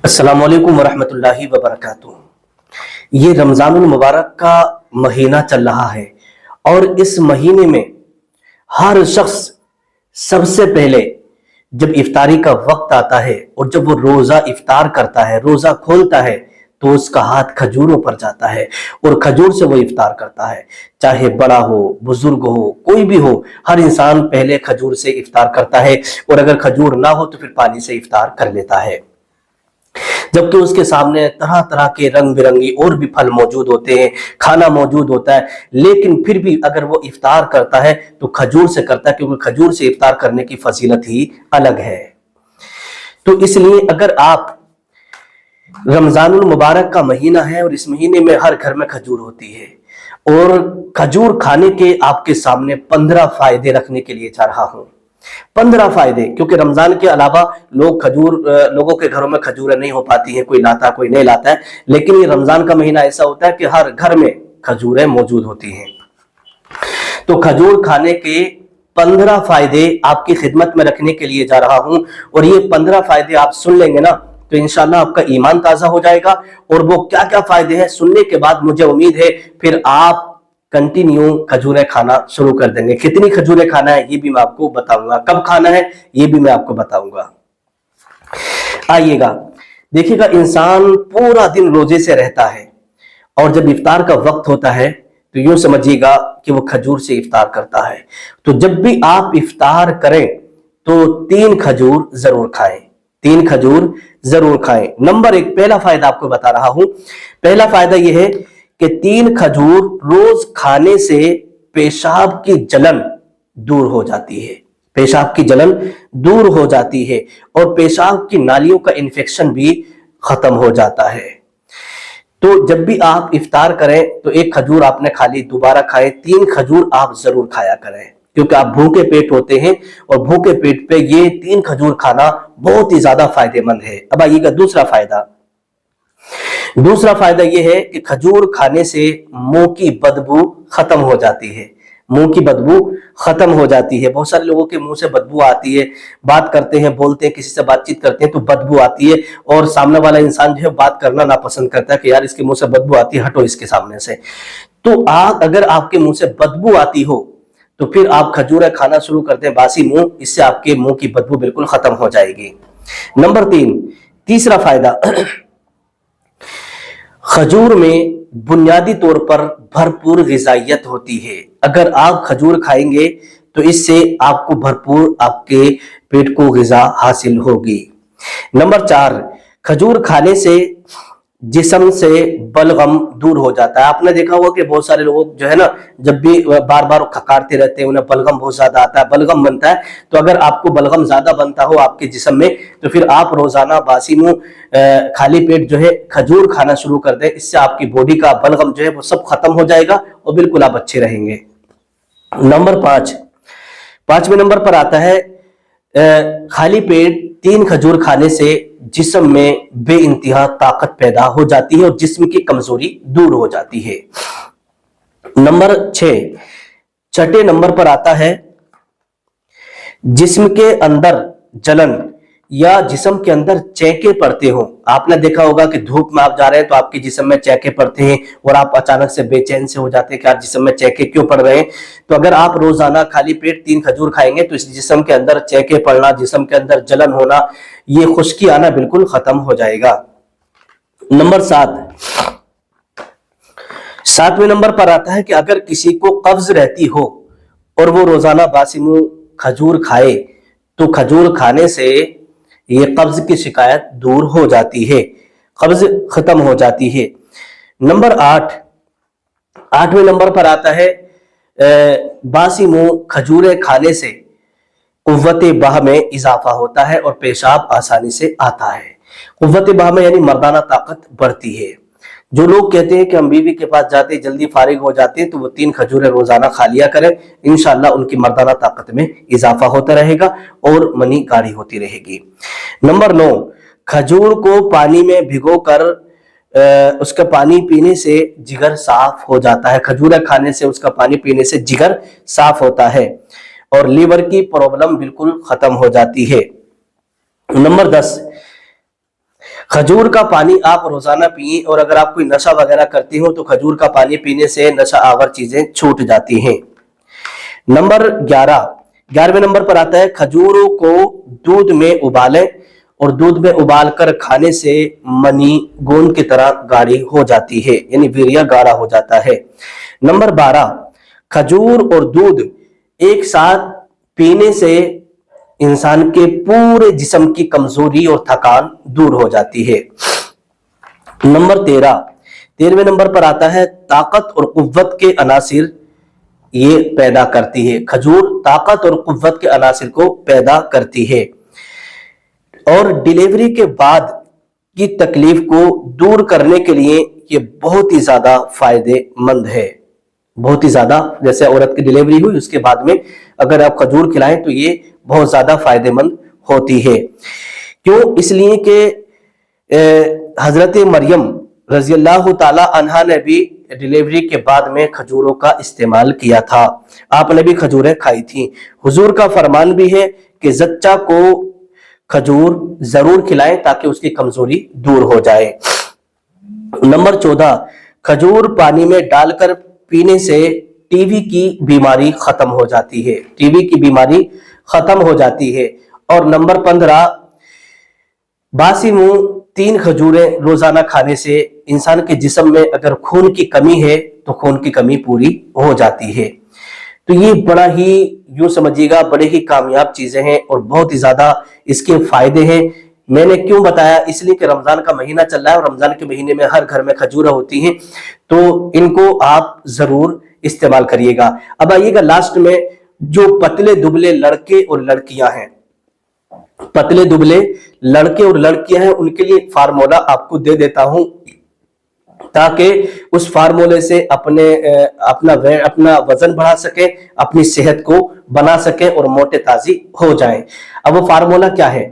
अस्सलाम वालेकुम वरहमतुल्लाहि वबरकातुह। ये रमज़ानुल मुबारक का महीना चल रहा है और इस महीने में हर शख्स सबसे पहले जब इफ्तारी का वक्त आता है और जब वो रोज़ा इफ्तार करता है, रोज़ा खोलता है, तो उसका हाथ खजूरों पर जाता है और खजूर से वो इफ्तार करता है। चाहे बड़ा हो, बुजुर्ग हो, कोई भी हो, हर इंसान पहले खजूर से इफ्तार करता है और अगर खजूर ना हो तो फिर पानी से इफ्तार कर लेता है। जबकि उसके सामने तरह तरह के रंग बिरंगी और भी फल मौजूद होते हैं, खाना मौजूद होता है, लेकिन फिर भी अगर वो इफ्तार करता है तो खजूर से करता है, क्योंकि खजूर से इफ्तार करने की फजीलत ही अलग है। तो इसलिए अगर आप, रमजानुल मुबारक का महीना है और इस महीने में हर घर में खजूर होती है और खजूर खाने के आपके सामने 15 फायदे रखने के लिए चाह रहा हूं। 15 फायदे, क्योंकि रमजान के अलावा लोगों के घरों में खजूरें नहीं हो पाती हैं, कोई लाता कोई नहीं लाता है, लेकिन ये रमजान का महीना ऐसा होता है कि हर घर में खजूरें मौजूद होती हैं। तो खजूर खाने के 15 फायदे आपकी खिदमत में रखने के लिए जा रहा हूं और ये 15 फायदे आप सुन लेंगे ना तो इंशाल्लाह आपका ईमान ताजा हो जाएगा। और वो क्या क्या फायदे हैं सुनने के बाद मुझे उम्मीद है फिर आप कंटिन्यू खजूरें खाना शुरू कर देंगे। कितनी खजूरें खाना है ये भी मैं आपको बताऊंगा, कब खाना है ये भी मैं आपको बताऊंगा। आइएगा, देखिएगा, इंसान पूरा दिन रोजे से रहता है और जब इफ्तार का वक्त होता है तो यूं समझिएगा कि वो खजूर से इफ्तार करता है। तो जब भी आप इफ्तार करें तो 3 खजूर जरूर खाएं, 3 खजूर जरूर खाएं। नंबर 1, पहला फायदा आपको बता रहा हूं। पहला फायदा यह है कि 3 खजूर रोज खाने से पेशाब की जलन दूर हो जाती है, पेशाब की जलन दूर हो जाती है और पेशाब की नालियों का इन्फेक्शन भी खत्म हो जाता है। तो जब भी आप इफ्तार करें तो 1 खजूर आपने खा ली, दोबारा खाएं, 3 खजूर आप जरूर खाया करें, क्योंकि आप भूखे पेट होते हैं और भूखे पेट पे ये 3 खजूर खाना बहुत ही ज्यादा फायदेमंद है। अब आइएगा दूसरा फायदा। दूसरा फायदा यह है कि खजूर खाने से मुंह की बदबू खत्म हो जाती है, मुंह की बदबू खत्म हो जाती है। बहुत सारे लोगों के मुंह से बदबू आती है, बात करते हैं, बोलते हैं, किसी से बातचीत करते हैं तो बदबू आती है और सामने वाला इंसान जो है बात करना नापसंद करता है कि यार इसके मुंह से बदबू आती है, हटो इसके सामने से। तो अगर आपके मुंह से बदबू आती हो तो फिर आप खजूरें खाना शुरू करते हैं बासी मुंह, इससे आपके मुंह की बदबू बिल्कुल खत्म हो जाएगी। नंबर 3, तीसरा फायदा, खजूर में बुनियादी तौर पर भरपूर ग़िज़ाइयत होती है। अगर आप खजूर खाएंगे तो इससे आपको भरपूर आपके पेट को ग़िज़ा हासिल होगी। नंबर 4, खजूर खाने से जिस्म से बलगम दूर हो जाता है। आपने देखा होगा कि बहुत सारे लोग जो है ना, जब भी बार बार खकारते रहते हैं, उन्हें बलगम बहुत ज्यादा आता है, बलगम बनता है। तो अगर आपको बलगम ज्यादा बनता हो आपके जिस्म में तो फिर आप रोजाना बासी मुंह खाली पेट जो है खजूर खाना शुरू कर दें, इससे आपकी बॉडी का बलगम जो है वो सब खत्म हो जाएगा और बिल्कुल आप अच्छे रहेंगे। नंबर 5, 5वें नंबर पर आता है खाली पेट 3 खजूर खाने से जिस्म में बेइंतहा ताकत पैदा हो जाती है और जिस्म की कमजोरी दूर हो जाती है। नंबर 6, छठे नंबर पर आता है जिस्म के अंदर जलन या जिस्म के अंदर चेके पड़ते हो। आपने देखा होगा कि धूप में आप जा रहे हैं तो आपके जिस्म में चेके पड़ते हैं और आप अचानक से बेचैन से हो जाते हैं कि आप जिस्म में चेके क्यों पड़ रहे हैं। तो अगर आप रोजाना खाली पेट 3 खजूर खाएंगे तो इस जिस्म के अंदर चेके पड़ना, जिस्म के अंदर जलन होना, ये खुश्की आना बिल्कुल खत्म हो जाएगा। नंबर 7, 7वें नंबर पर आता है कि अगर किसी को कब्ज रहती हो और वो रोजाना बासी मुंह खजूर खाए तो खजूर खाने से ये कब्ज की शिकायत दूर हो जाती है, कब्ज खत्म हो जाती है। नंबर 8, 8वें नंबर पर आता है बासी मुंह खजूरें खाने से कुव्वत बाह में इजाफा होता है और पेशाब आसानी से आता है। कुव्वत बाह में यानी मर्दाना ताकत बढ़ती है। जो लोग कहते हैं कि हम बीवी के पास जाते जल्दी फारिग हो जाते हैं तो वो 3 खजूरें रोजाना खा लिया करें, इंशाल्लाह उनकी मर्दाना ताकत में इजाफा होता रहेगा और मनी गाढ़ी होती रहेगी। नंबर 9, खजूर को पानी में भिगोकर उसका पानी पीने से जिगर साफ हो जाता है। खजूरें खाने से, उसका पानी पीने से जिगर साफ होता है और लीवर की प्रॉब्लम बिल्कुल खत्म हो जाती है। नंबर 10, खजूर का पानी आप रोजाना पिए, और अगर आप कोई नशा वगैरह करते हो तो खजूर का पानी पीने से नशा आवर चीजें छूट जाती हैं। नंबर 11वें नंबर पर आता है, खजूरों को दूध में उबालें और दूध में उबाल कर खाने से मनी गोंद की तरह गाढ़ी हो जाती है, यानी वीर्य गाढ़ा हो जाता है। नंबर 12, खजूर और दूध एक साथ पीने से इंसान के पूरे जिस्म की कमजोरी और थकान दूर हो जाती है। नंबर 13वें नंबर पर आता है, ताकत और कुव्वत के अनासिर ये पैदा करती है। खजूर ताकत और कुव्वत के अनासिर को पैदा करती है और डिलीवरी के बाद की तकलीफ को दूर करने के लिए ये बहुत ही ज्यादा फायदेमंद है, बहुत ही ज्यादा। जैसे औरत की डिलीवरी हुई उसके बाद में अगर आप खजूर खिलाएं तो ये बहुत ज्यादा फायदेमंद होती है। क्यों? इसलिए कि हजरत मरियम रजी अल्लाह ताला अन्हा ने भी डिलीवरी के बाद में खजूरों का इस्तेमाल किया था, आपने भी खजूरें खाई थी। हुजूर का फरमान भी है कि जच्चा को खजूर जरूर खिलाएं ताकि उसकी कमजोरी दूर हो जाए। नंबर 14, खजूर पानी में डालकर पीने से टीबी की बीमारी खत्म हो जाती है, टीबी की बीमारी खत्म हो जाती है। और नंबर 15, बासी मुंह 3 खजूरें रोजाना खाने से इंसान के जिस्म में अगर खून की कमी है तो खून की कमी पूरी हो जाती है। तो ये बड़ा ही यूं समझिएगा बड़े ही कामयाब चीजें हैं और बहुत ही ज्यादा इसके फायदे हैं। मैंने क्यों बताया? इसलिए कि रमजान का महीना चल रहा है और रमजान के महीने में हर घर में खजूरें होती हैं, तो इनको आप जरूर इस्तेमाल करिएगा। अब आइएगा लास्ट में, जो पतले दुबले लड़के और लड़कियां हैं, पतले दुबले लड़के और लड़कियां हैं, उनके लिए फार्मूला आपको दे देता हूं ताकि उस फार्मूले से अपना वजन बढ़ा सके, अपनी सेहत को बना सके और मोटे ताजी हो जाए। अब वो फार्मूला क्या है?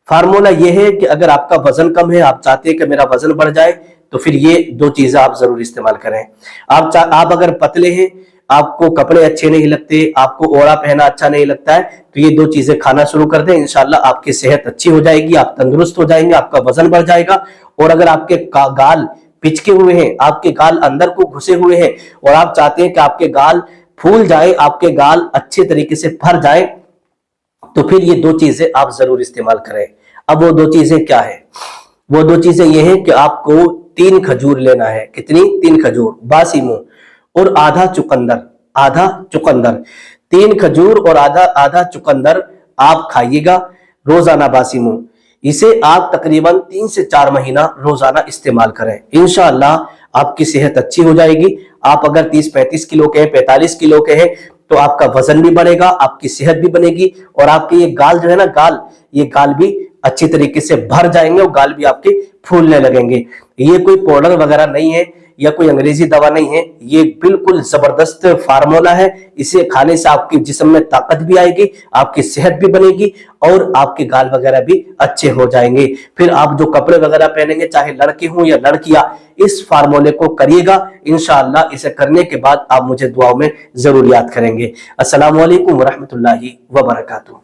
फार्मूला ये है कि अगर आपका वजन कम है, आप चाहते हैं कि मेरा वजन बढ़ जाए, तो फिर ये 2 चीजें आप जरूर इस्तेमाल करें। आप अगर पतले हैं, आपको कपड़े अच्छे नहीं लगते, आपको ओढ़ा पहना अच्छा नहीं लगता है, तो ये 2 चीजें खाना शुरू कर दें, इंशाल्लाह आपकी सेहत अच्छी हो जाएगी, आप तंदुरुस्त हो जाएंगे, आपका वजन बढ़ जाएगा। और अगर आपके गाल पिचके हुए हैं, आपके गाल अंदर को घुसे हुए हैं और आप चाहते हैं कि आपके गाल फूल जाए, आपके गाल अच्छे तरीके से भर जाए, तो फिर ये 2 चीजें आप जरूर इस्तेमाल करें। अब वो 2 चीजें क्या है? वो 2 चीजें ये है कि आपको 3 खजूर लेना है। कितनी? 3 खजूर, बासी मुंह और आधा चुकंदर। 3 खजूर और आधा चुकंदर आप खाइएगा रोजाना बासी मुंह। इसे आप तकरीबन 3 से 4 महीना रोजाना इस्तेमाल करें, इंशाअल्लाह आपकी सेहत अच्छी हो जाएगी। आप अगर 30-35 किलो के हैं, 45 किलो के हैं, तो आपका वजन भी बढ़ेगा, आपकी सेहत भी बनेगी और आपके ये गाल जो है ना, ये गाल भी अच्छी तरीके से भर जाएंगे और गाल भी आपके फूलने लगेंगे। ये कोई पाउडर वगैरह नहीं है या कोई अंग्रेजी दवा नहीं है, ये बिल्कुल जबरदस्त फार्मूला है। इसे खाने से आपके जिस्म में ताकत भी आएगी, आपकी सेहत भी बनेगी और आपके गाल वगैरह भी अच्छे हो जाएंगे। फिर आप जो कपड़े वगैरह पहनेंगे, चाहे लड़के हों या लड़कियां, इस फार्मूले को करिएगा, इंशाअल्लाह इसे करने के बाद आप मुझे दुआओं में जरूर याद करेंगे। अस्सलामु अलैकुम वरहमतुल्लाहि वबरकातुहू।